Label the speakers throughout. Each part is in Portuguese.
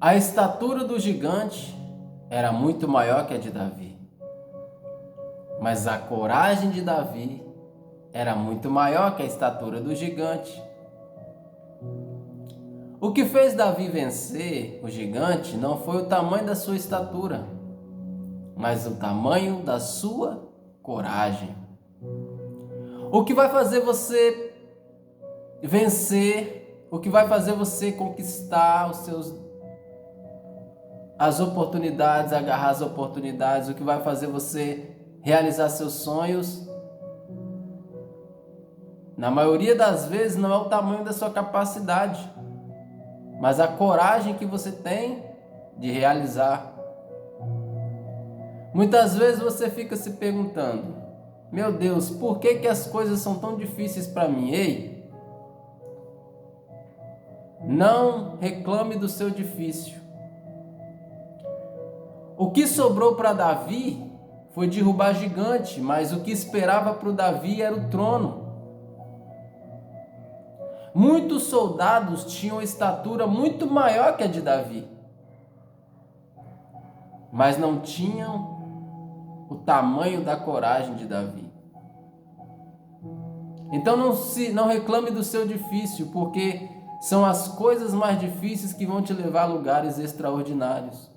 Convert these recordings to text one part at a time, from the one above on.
Speaker 1: A estatura do gigante era muito maior que a de Davi, mas a coragem de Davi era muito maior que a estatura do gigante. O que fez Davi vencer o gigante não foi o tamanho da sua estatura, mas o tamanho da sua coragem. O que vai fazer você vencer, o que vai fazer você conquistar as oportunidades, agarrar as oportunidades, o que vai fazer você realizar seus sonhos, na maioria das vezes não é o tamanho da sua capacidade, mas a coragem que você tem de realizar. Muitas vezes você fica se perguntando: meu Deus, por que as coisas são tão difíceis para mim? Ei, não reclame do seu difícil. O que sobrou para Davi foi derrubar gigante, mas o que esperava para o Davi era o trono. Muitos soldados tinham estatura muito maior que a de Davi, mas não tinham o tamanho da coragem de Davi. Então não reclame do seu difícil, porque são as coisas mais difíceis que vão te levar a lugares extraordinários.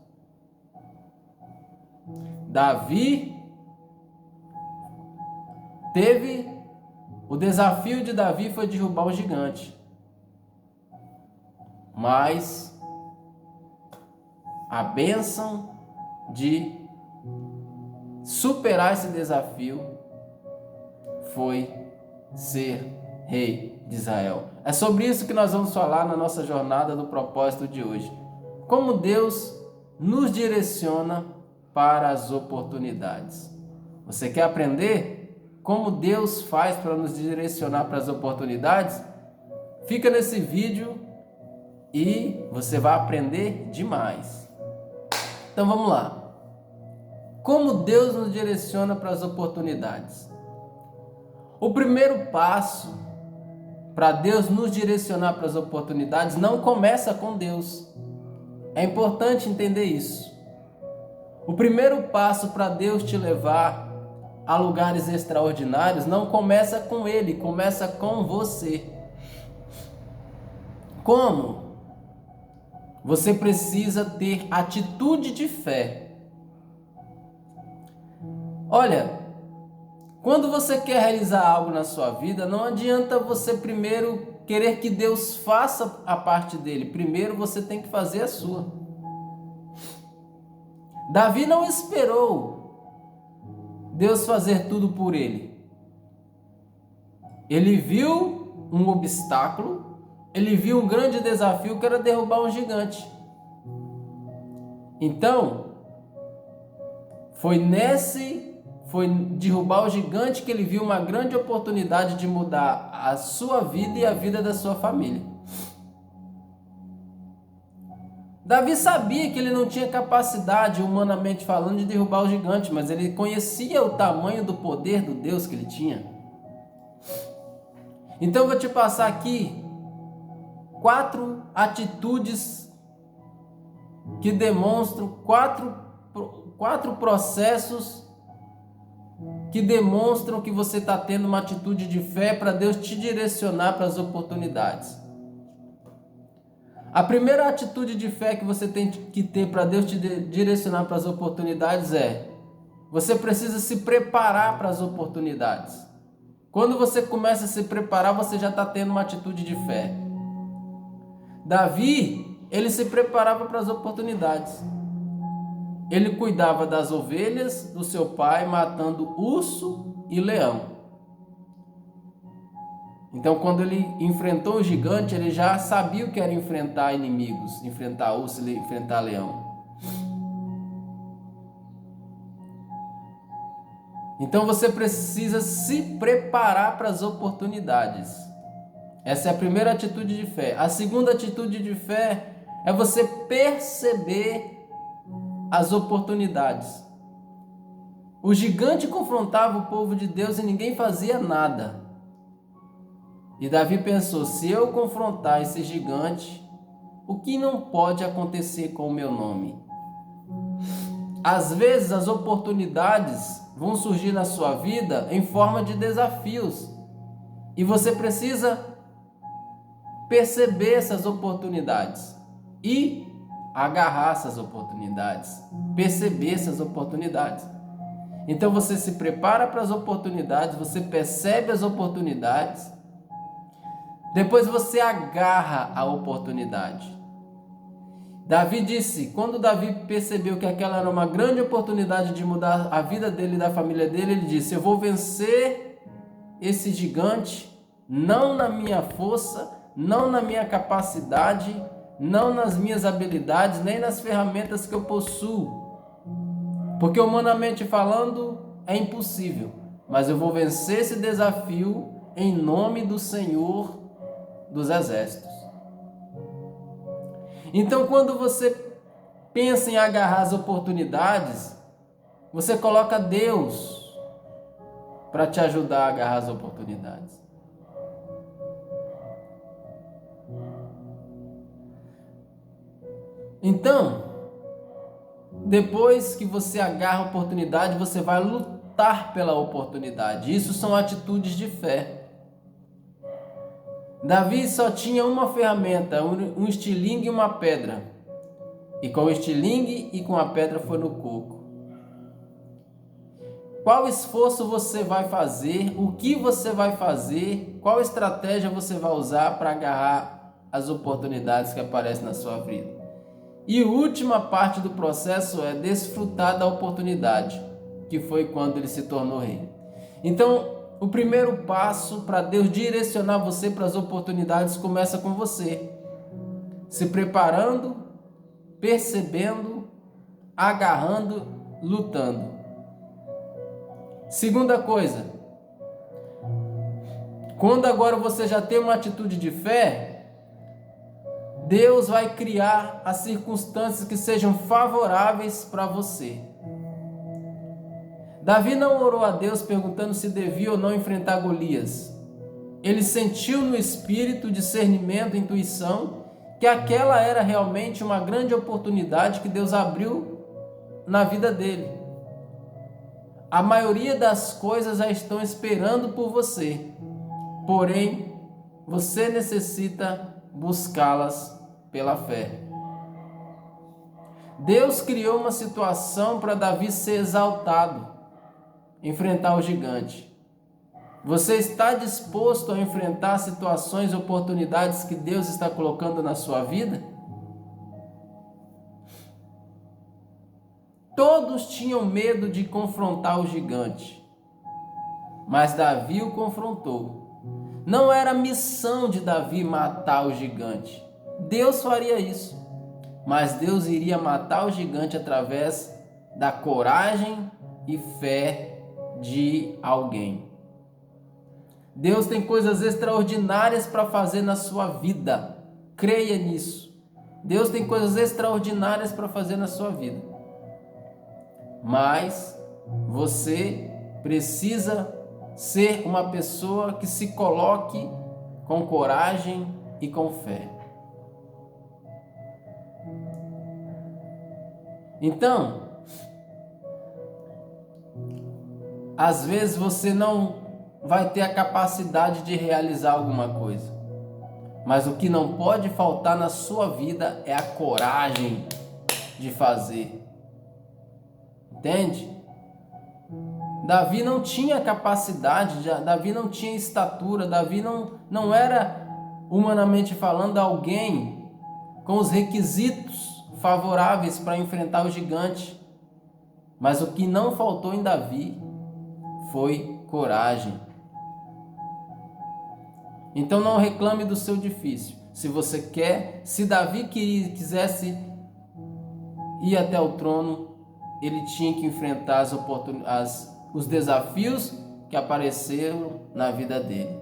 Speaker 1: O desafio de Davi foi derrubar o gigante, mas a bênção de superar esse desafio foi ser rei de Israel. É sobre isso que nós vamos falar na nossa jornada do propósito de hoje. Como Deus nos direciona para as oportunidades. Você quer aprender como Deus faz para nos direcionar para as oportunidades? Fica nesse vídeo e você vai aprender demais. Então vamos lá. Como Deus nos direciona para as oportunidades? O primeiro passo para Deus nos direcionar para as oportunidades não começa com Deus. É importante entender isso. O primeiro passo para Deus te levar a lugares extraordinários não começa com Ele, começa com você. Como? Você precisa ter atitude de fé. Olha, quando você quer realizar algo na sua vida, não adianta você primeiro querer que Deus faça a parte dele. Primeiro você tem que fazer a sua. Davi não esperou Deus fazer tudo por ele. Ele viu um obstáculo, ele viu um grande desafio que era derrubar um gigante. Então, foi derrubar o gigante que ele viu uma grande oportunidade de mudar a sua vida e a vida da sua família. Davi sabia que ele não tinha capacidade, humanamente falando, de derrubar o gigante, mas ele conhecia o tamanho do poder do Deus que ele tinha. Então eu vou te passar aqui 4 atitudes que demonstram, quatro processos que demonstram que você está tendo uma atitude de fé para Deus te direcionar para as oportunidades. A primeira atitude de fé que você tem que ter para Deus te direcionar para as oportunidades é: você precisa se preparar para as oportunidades. Quando você começa a se preparar, você já está tendo uma atitude de fé. Davi, ele se preparava para as oportunidades. Ele cuidava das ovelhas do seu pai, matando urso e leão. Então, quando ele enfrentou o gigante, ele já sabia o que era enfrentar inimigos, enfrentar urso e enfrentar leão. Então, você precisa se preparar para as oportunidades. Essa é a primeira atitude de fé. A segunda atitude de fé é você perceber as oportunidades. O gigante confrontava o povo de Deus e ninguém fazia nada. E Davi pensou: se eu confrontar esse gigante, o que não pode acontecer com o meu nome? Às vezes as oportunidades vão surgir na sua vida em forma de desafios. E você precisa perceber essas oportunidades e agarrar essas oportunidades, perceber essas oportunidades. Então você se prepara para as oportunidades, você percebe as oportunidades, depois você agarra a oportunidade. Davi disse, quando Davi percebeu que aquela era uma grande oportunidade de mudar a vida dele e da família dele, ele disse: eu vou vencer esse gigante, não na minha força, não na minha capacidade, não nas minhas habilidades, nem nas ferramentas que eu possuo. Porque humanamente falando é impossível, mas eu vou vencer esse desafio em nome do Senhor dos Exércitos. Então, quando você pensa em agarrar as oportunidades, você coloca Deus para te ajudar a agarrar as oportunidades. Então, depois que você agarra a oportunidade, você vai lutar pela oportunidade. Isso são atitudes de fé. Davi só tinha uma ferramenta, um estilingue e uma pedra. E com o estilingue e com a pedra foi no coco. Qual esforço você vai fazer? O que você vai fazer? Qual estratégia você vai usar para agarrar as oportunidades que aparecem na sua vida? E a última parte do processo é desfrutar da oportunidade, que foi quando ele se tornou rei. Então, o primeiro passo para Deus direcionar você para as oportunidades começa com você, se preparando, percebendo, agarrando, lutando. Segunda coisa, quando agora você já tem uma atitude de fé, Deus vai criar as circunstâncias que sejam favoráveis para você. Davi não orou a Deus perguntando se devia ou não enfrentar Golias. Ele sentiu no espírito, discernimento, intuição, que aquela era realmente uma grande oportunidade que Deus abriu na vida dele. A maioria das coisas já estão esperando por você, porém, você necessita buscá-las pela fé. Deus criou uma situação para Davi ser exaltado, enfrentar o gigante. Você está disposto a enfrentar situações e oportunidades que Deus está colocando na sua vida? Todos tinham medo de confrontar o gigante, mas Davi o confrontou. Não era missão de Davi matar o gigante. Deus faria isso, mas Deus iria matar o gigante através da coragem e fé de alguém. Deus tem coisas extraordinárias para fazer na sua vida. Creia nisso. Deus tem coisas extraordinárias para fazer na sua vida. Mas você precisa ser uma pessoa que se coloque com coragem e com fé. Então, às vezes você não vai ter a capacidade de realizar alguma coisa, mas o que não pode faltar na sua vida é a coragem de fazer. Entende? Davi não tinha capacidade, Davi não tinha estatura, Davi não era, humanamente falando, alguém com os requisitos favoráveis para enfrentar o gigante. Mas o que não faltou em Davi foi coragem. Então não reclame do seu difícil. Se você quer, se Davi quisesse ir até o trono, ele tinha que enfrentar os desafios que apareceram na vida dele.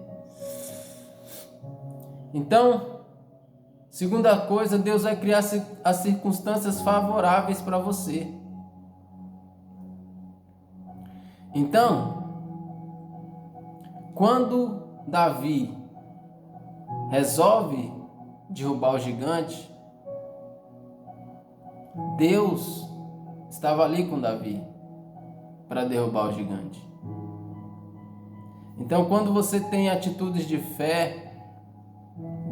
Speaker 1: Então, segunda coisa, Deus vai criar as circunstâncias favoráveis para você. Então, quando Davi resolve derrubar o gigante, Deus estava ali com Davi para derrubar o gigante. Então, quando você tem atitudes de fé,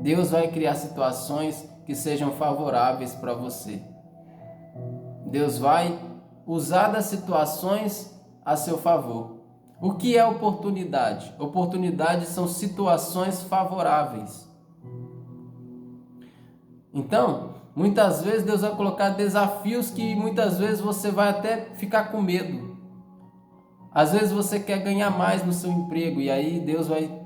Speaker 1: Deus vai criar situações que sejam favoráveis para você. Deus vai usar das situações a seu favor. O que é oportunidade? Oportunidades são situações favoráveis. Então, muitas vezes Deus vai colocar desafios que muitas vezes você vai até ficar com medo. Às vezes você quer ganhar mais no seu emprego e aí Deus vai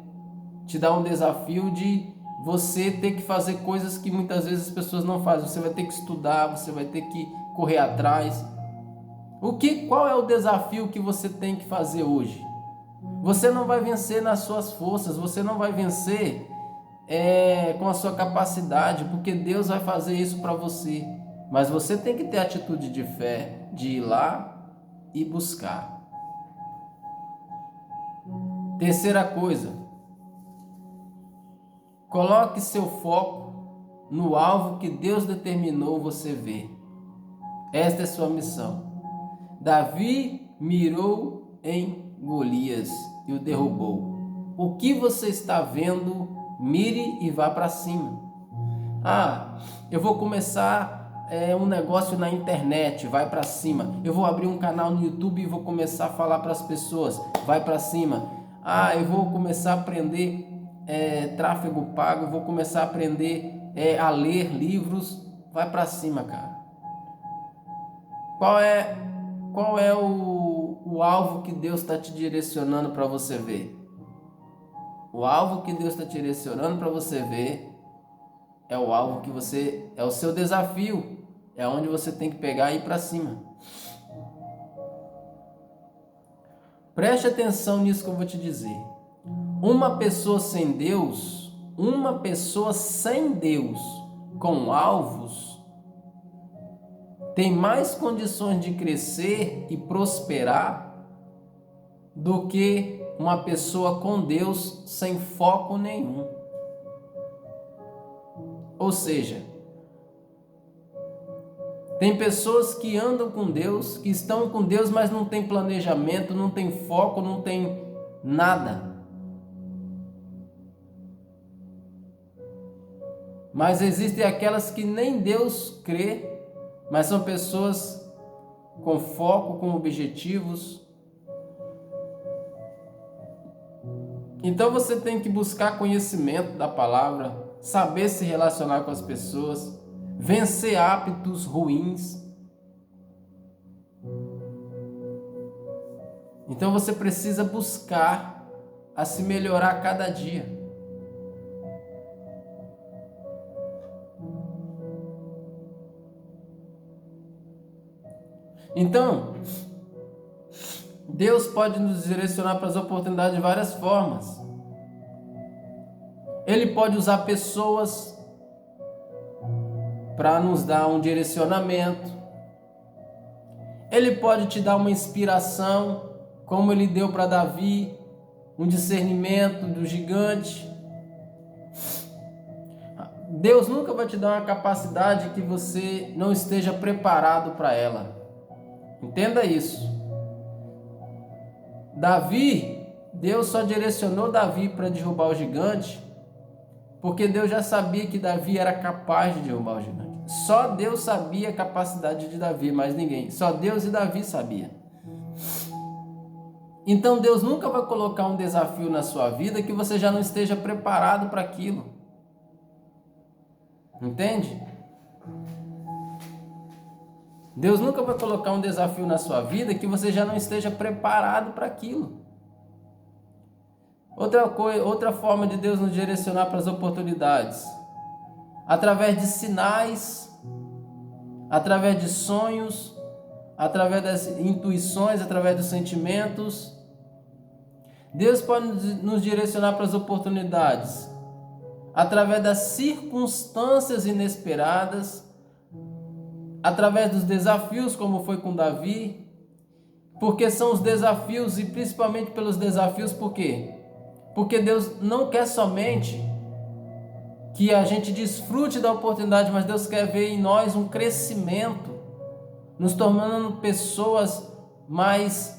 Speaker 1: te dar um desafio de você ter que fazer coisas que muitas vezes as pessoas não fazem. Você vai ter que estudar, você vai ter que correr atrás. Qual é o desafio que você tem que fazer hoje? Você não vai vencer nas suas forças, você não vai vencer com a sua capacidade, porque Deus vai fazer isso para você. Mas você tem que ter atitude de fé, de ir lá e buscar. Terceira coisa, coloque seu foco no alvo que Deus determinou você ver. Esta é sua missão. Davi mirou em Golias e o derrubou. O que você está vendo, mire e vá para cima. Eu vou começar um negócio na internet, vai para cima. Eu vou abrir um canal no YouTube e vou começar a falar para as pessoas, vai para cima. Eu vou começar a aprender tráfego pago, vou começar a aprender a ler livros, vai para cima, cara. Qual é o alvo que Deus está te direcionando para você ver? O alvo que Deus está te direcionando para você ver é o alvo que é o seu desafio, é onde você tem que pegar e ir para cima. Preste atenção nisso que eu vou te dizer. Uma pessoa sem Deus com alvos tem mais condições de crescer e prosperar do que uma pessoa com Deus sem foco nenhum. Ou seja, tem pessoas que andam com Deus, que estão com Deus, mas não tem planejamento, não tem foco, não tem nada. Mas existem aquelas que nem Deus crê, mas são pessoas com foco, com objetivos. Então você tem que buscar conhecimento da palavra, saber se relacionar com as pessoas, vencer hábitos ruins. Então você precisa buscar a se melhorar a cada dia. Então, Deus pode nos direcionar para as oportunidades de várias formas. Ele pode usar pessoas para nos dar um direcionamento. Ele pode te dar uma inspiração, como ele deu para Davi, um discernimento do gigante. Deus nunca vai te dar uma capacidade que você não esteja preparado para ela. Entenda isso. Deus só direcionou Davi para derrubar o gigante, porque Deus já sabia que Davi era capaz de derrubar o gigante. Só Deus sabia a capacidade de Davi, mais ninguém. Só Deus e Davi sabiam. Então Deus nunca vai colocar um desafio na sua vida que você já não esteja preparado para aquilo. Entende? Deus nunca vai colocar um desafio na sua vida que você já não esteja preparado para aquilo. Outra forma de Deus nos direcionar para as oportunidades, através de sinais, através de sonhos, através das intuições, através dos sentimentos. Deus pode nos direcionar para as oportunidades através das circunstâncias inesperadas, através dos desafios, como foi com Davi, porque são os desafios, e principalmente pelos desafios, por quê? Porque Deus não quer somente que a gente desfrute da oportunidade, mas Deus quer ver em nós um crescimento. nos tornando pessoas mais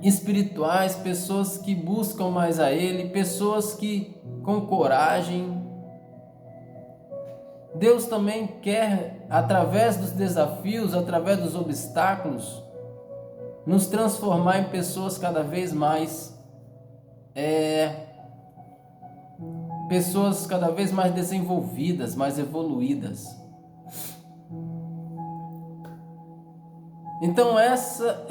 Speaker 1: espirituais, pessoas que buscam mais a Ele, pessoas que com coragem. Deus também quer, através dos desafios, através dos obstáculos, nos transformar em pessoas cada vez mais desenvolvidas, mais evoluídas. Então essa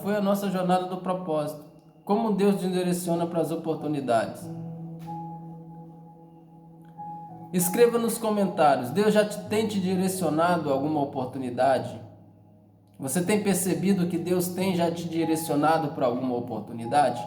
Speaker 1: foi a nossa jornada do propósito. Como Deus nos direciona para as oportunidades. Escreva nos comentários, Deus já tem te direcionado a alguma oportunidade? Você tem percebido que Deus tem já te direcionado para alguma oportunidade?